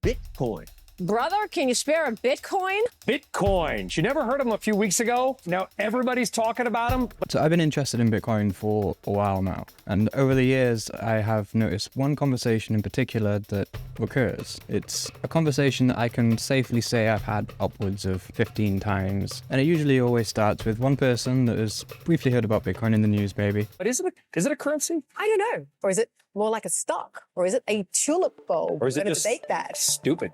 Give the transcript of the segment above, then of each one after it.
Bitcoin. Brother, can you spare a Bitcoin? Bitcoins. You never heard of them a few weeks ago? Now everybody's talking about them. So I've been interested in Bitcoin for a while now, and over the years I have noticed one conversation in particular that recurs. It's a conversation that I can safely say I've had upwards of 15 times, and it usually always starts with one person that has briefly heard about Bitcoin in the news, maybe. But is it a currency? I don't know. Or is it more like a stock? Or is it a tulip bulb? Or is it We're just gonna debate that. stupid?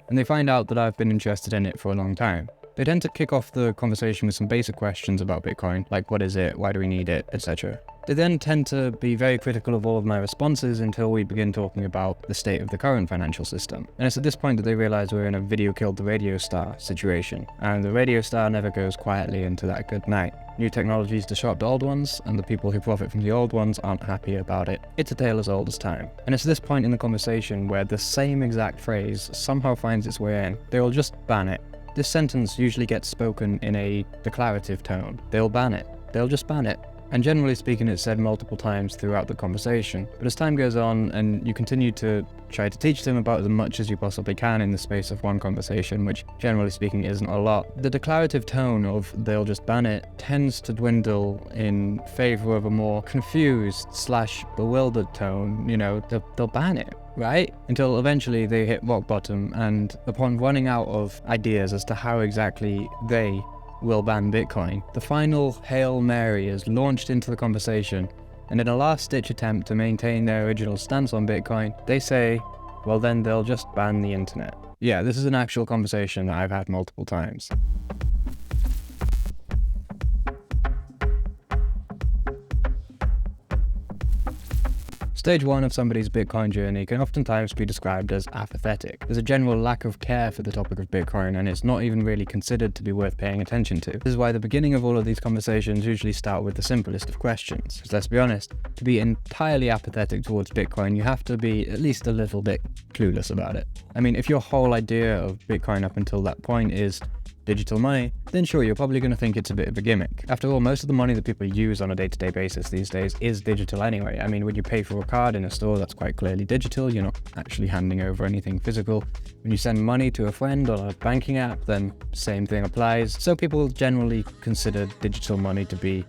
And they find out that I've been interested in it for a long time. They tend to kick off the conversation with some basic questions about Bitcoin, like what is it, why do we need it, etc. They then tend to be very critical of all of my responses until we begin talking about the state of the current financial system. And it's at this point that they realize we're in a video killed the radio star situation, and the radio star never goes quietly into that good night. New technologies disrupt old ones, and the people who profit from the old ones aren't happy about it. It's a tale as old as time. And it's this point in the conversation where the same exact phrase somehow finds its way in. They'll just ban it. This sentence usually gets spoken in a declarative tone. They'll ban it. They'll just ban it. And generally speaking, it's said multiple times throughout the conversation. But as time goes on and you continue to try to teach them about as much as you possibly can in the space of one conversation, which generally speaking isn't a lot, the declarative tone of they'll just ban it tends to dwindle in favor of a more confused / bewildered tone. You know, they'll ban it, right? Until eventually they hit rock bottom, and upon running out of ideas as to how exactly they will ban Bitcoin, the final Hail Mary is launched into the conversation, and in a last-ditch attempt to maintain their original stance on Bitcoin, they say, well then they'll just ban the internet. Yeah, this is an actual conversation that I've had multiple times. Stage 1 of somebody's Bitcoin journey can oftentimes be described as apathetic. There's a general lack of care for the topic of Bitcoin, and it's not even really considered to be worth paying attention to. This is why the beginning of all of these conversations usually start with the simplest of questions. Because let's be honest, to be entirely apathetic towards Bitcoin, you have to be at least a little bit clueless about it. I mean, if your whole idea of Bitcoin up until that point is digital money, then sure, you're probably going to think it's a bit of a gimmick. After all, most of the money that people use on a day-to-day basis these days is digital anyway. I mean, when you pay for a card in a store, that's quite clearly digital. You're not actually handing over anything physical. When you send money to a friend on a banking app, then same thing applies. So people generally consider digital money to be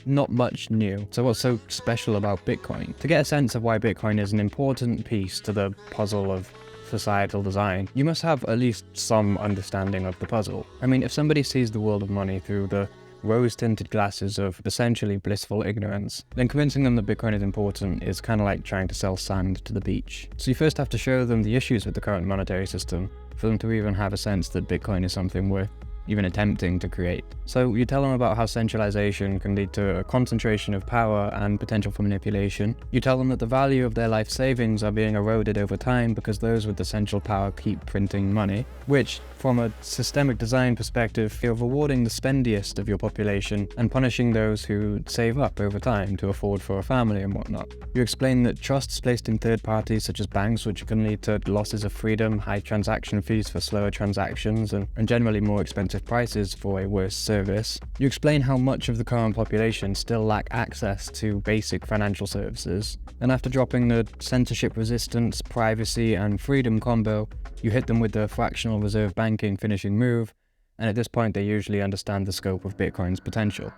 not much new. So what's so special about Bitcoin? To get a sense of why Bitcoin is an important piece to the puzzle of societal design, you must have at least some understanding of the puzzle. I mean, if somebody sees the world of money through the rose-tinted glasses of essentially blissful ignorance, then convincing them that Bitcoin is important is kind of like trying to sell sand to the beach. So you first have to show them the issues with the current monetary system for them to even have a sense that Bitcoin is something worth even attempting to create. So you tell them about how centralization can lead to a concentration of power and potential for manipulation. You tell them that the value of their life savings are being eroded over time because those with the central power keep printing money, which, from a systemic design perspective, you're rewarding the spendiest of your population and punishing those who save up over time to afford for a family and whatnot. You explain that trusts placed in third parties such as banks, which can lead to losses of freedom, high transaction fees for slower transactions, and generally more expensive prices for a worse service. You explain how much of the current population still lack access to basic financial services, and after dropping the censorship resistance, privacy, and freedom combo, you hit them with the fractional reserve banking finishing move, and at this point they usually understand the scope of Bitcoin's potential.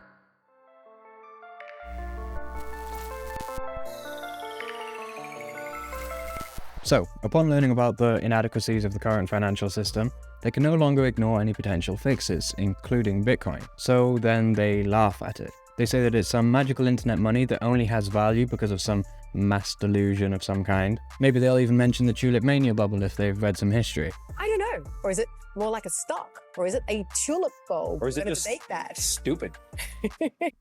So, upon learning about the inadequacies of the current financial system, they can no longer ignore any potential fixes, including Bitcoin. So then they laugh at it. They say that it's some magical internet money that only has value because of some mass delusion of some kind. Maybe they'll even mention the tulip mania bubble if they've read some history. I don't know. Or is it more like a stock? Or is it a tulip bulb? Or is it We're gonna just debate that. stupid?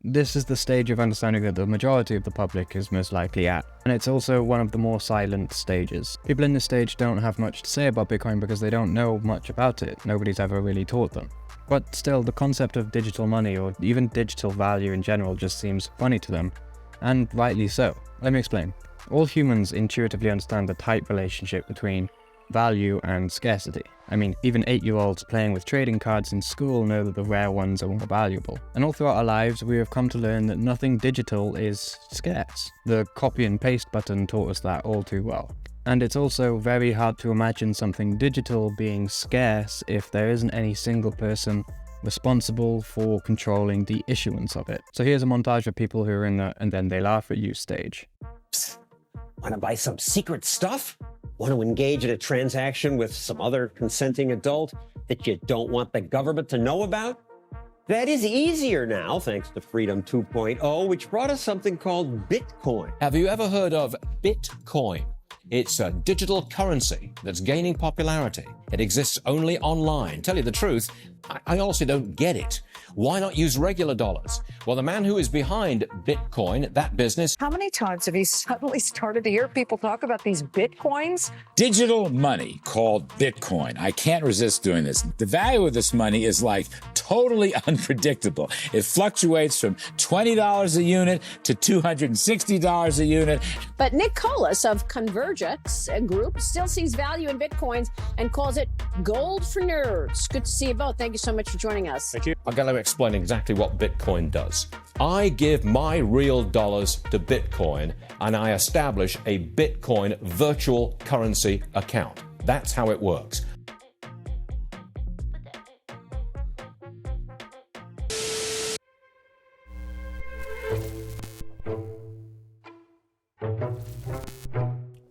This is the stage of understanding that the majority of the public is most likely at, and it's also one of the more silent stages. People in this stage don't have much to say about Bitcoin because they don't know much about it. Nobody's ever really taught them. But still, the concept of digital money, or even digital value in general, just seems funny to them, and rightly so. Let me explain. All humans intuitively understand the tight relationship between value and scarcity. I mean, even 8-year-olds playing with trading cards in school know that the rare ones are more valuable. And all throughout our lives, we have come to learn that nothing digital is scarce. The copy and paste button taught us that all too well. And it's also very hard to imagine something digital being scarce if there isn't any single person responsible for controlling the issuance of it. So here's a montage of people who are in the "and then they laugh at you" stage. Psst. Want to buy some secret stuff? Want to engage in a transaction with some other consenting adult that you don't want the government to know about? That is easier now, thanks to Freedom 2.0, which brought us something called Bitcoin. Have you ever heard of Bitcoin? It's a digital currency that's gaining popularity. It exists only online. Tell you the truth, I honestly don't get it. Why not use regular dollars? Well, the man who is behind Bitcoin, that business... How many times have you suddenly started to hear people talk about these Bitcoins? Digital money called Bitcoin. I can't resist doing this. The value of this money is like totally unpredictable. It fluctuates from $20 a unit to $260 a unit. But Nick Colas of Convergence Group still sees value in Bitcoins and calls it gold for nerds. Good to see you both. Thank you so much for joining us. Thank you. I've got to explain exactly what Bitcoin does. I give my real dollars to Bitcoin and I establish a Bitcoin virtual currency account. That's how it works.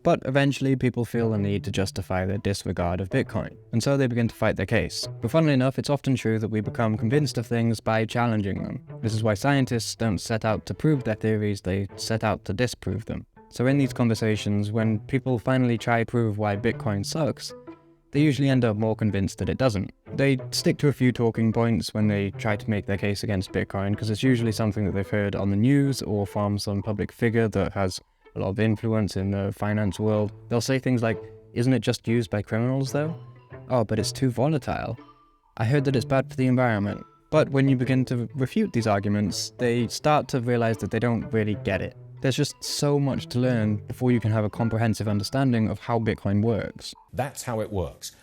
But eventually people feel the need to justify their disregard of Bitcoin, and so they begin to fight their case. But funnily enough, it's often true that we become convinced of things by challenging them. This is why scientists don't set out to prove their theories, they set out to disprove them. So in these conversations, when people finally try to prove why Bitcoin sucks, they usually end up more convinced that it doesn't. They stick to a few talking points when they try to make their case against Bitcoin, because it's usually something that they've heard on the news or from some public figure that has a lot of influence in the finance world. They'll say things like, "Isn't it just used by criminals though? Oh, but it's too volatile. I heard that it's bad for the environment." But when you begin to refute these arguments, they start to realize that they don't really get it. There's just so much to learn before you can have a comprehensive understanding of how Bitcoin works. That's how it works.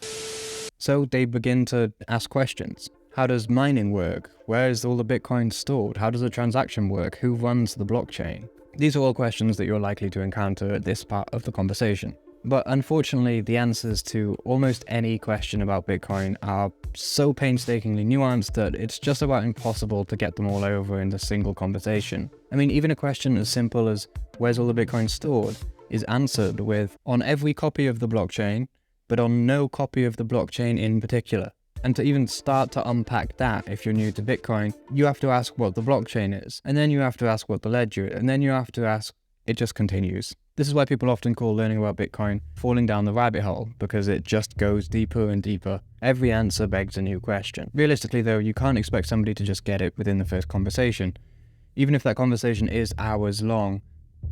So they begin to ask questions. How does mining work? Where is all the Bitcoin stored? How does a transaction work? Who runs the blockchain? These are all questions that you're likely to encounter at this part of the conversation. But unfortunately, the answers to almost any question about Bitcoin are so painstakingly nuanced that it's just about impossible to get them all over in a single conversation. I mean, even a question as simple as, "Where's all the Bitcoin stored?" is answered with, "On every copy of the blockchain, but on no copy of the blockchain in particular." And to even start to unpack that, if you're new to Bitcoin, you have to ask what the blockchain is, and then you have to ask what the ledger is, and then you have to ask, it just continues. This is why people often call learning about Bitcoin falling down the rabbit hole, because it just goes deeper and deeper. Every answer begs a new question. Realistically though, you can't expect somebody to just get it within the first conversation. Even if that conversation is hours long,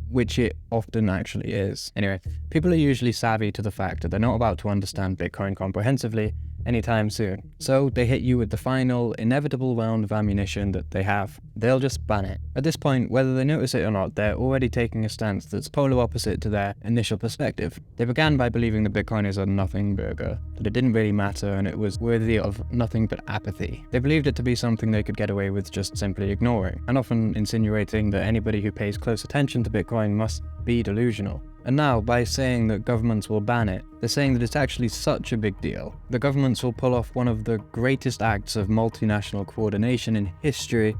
which it often actually is. Anyway, people are usually savvy to the fact that they're not about to understand Bitcoin comprehensively anytime soon. So they hit you with the final, inevitable round of ammunition that they have. They'll just ban it. At this point, whether they notice it or not, they're already taking a stance that's polar opposite to their initial perspective. They began by believing that Bitcoin is a nothing burger, that it didn't really matter and it was worthy of nothing but apathy. They believed it to be something they could get away with just simply ignoring, and often insinuating that anybody who pays close attention to Bitcoin must be delusional. And now, by saying that governments will ban it, they're saying that it's actually such a big deal. The governments will pull off one of the greatest acts of multinational coordination in history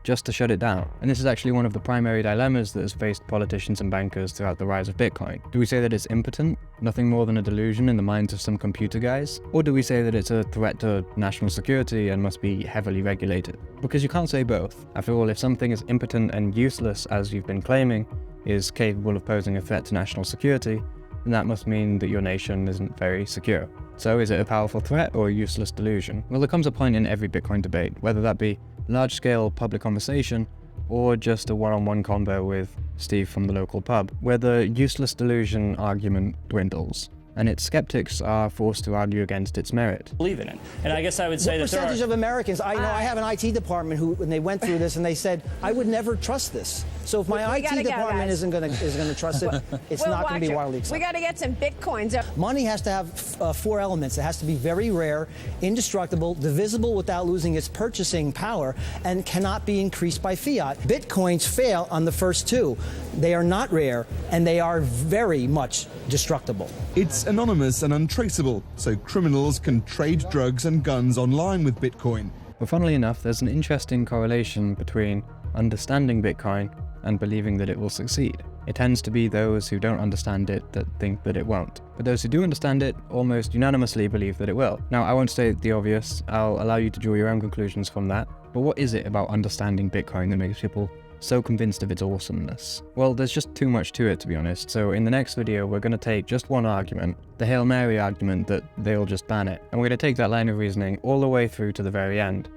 just to shut it down. And this is actually one of the primary dilemmas that has faced politicians and bankers throughout the rise of Bitcoin. Do we say that it's impotent, nothing more than a delusion in the minds of some computer guys? Or do we say that it's a threat to national security and must be heavily regulated? Because you can't say both. After all, if something is impotent and useless, as you've been claiming, is capable of posing a threat to national security, then that must mean that your nation isn't very secure. So is it a powerful threat or a useless delusion? Well, there comes a point in every Bitcoin debate, whether that be large-scale public conversation or just a one-on-one convo with Steve from the local pub, where the useless delusion argument dwindles, and its skeptics are forced to argue against its merit. Believe in it. And I guess I would say what that percentage of Americans, I know I have an IT department who, when they went through this and they said, I would never trust this. So if my IT department isn't going to trust it, it's not going to be widely accepted. We got to get some Bitcoins. Money has to have four elements. It has to be very rare, indestructible, divisible without losing its purchasing power, and cannot be increased by fiat. Bitcoins fail on the first two. They are not rare, and they are very much destructible. It's anonymous and untraceable, so criminals can trade drugs and guns online with Bitcoin. But funnily enough, there's an interesting correlation between understanding Bitcoin and believing that it will succeed. It tends to be those who don't understand it that think that it won't. But those who do understand it almost unanimously believe that it will. Now, I won't state the obvious, I'll allow you to draw your own conclusions from that. But what is it about understanding Bitcoin that makes people so convinced of its awesomeness? Well, there's just too much to it, to be honest. So in the next video, we're going to take just one argument, the Hail Mary argument that they'll just ban it. And we're going to take that line of reasoning all the way through to the very end,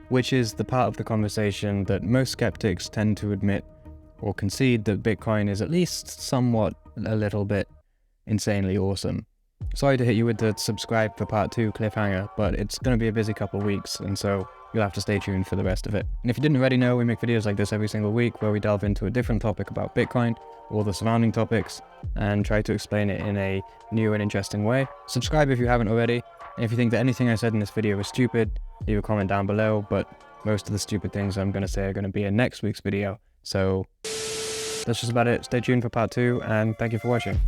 which is the part of the conversation that most skeptics tend to admit or concede that Bitcoin is at least somewhat a little bit insanely awesome. Sorry to hit you with the subscribe for part 2 cliffhanger, but it's going to be a busy couple of weeks, and so you'll have to stay tuned for the rest of it. And if you didn't already know, we make videos like this every single week where we delve into a different topic about Bitcoin or the surrounding topics and try to explain it in a new and interesting way. Subscribe if you haven't already, and if you think that anything I said in this video is stupid, leave a comment down below, but most of the stupid things I'm going to say are going to be in next week's video. So that's just about it. Stay tuned for part 2, and thank you for watching.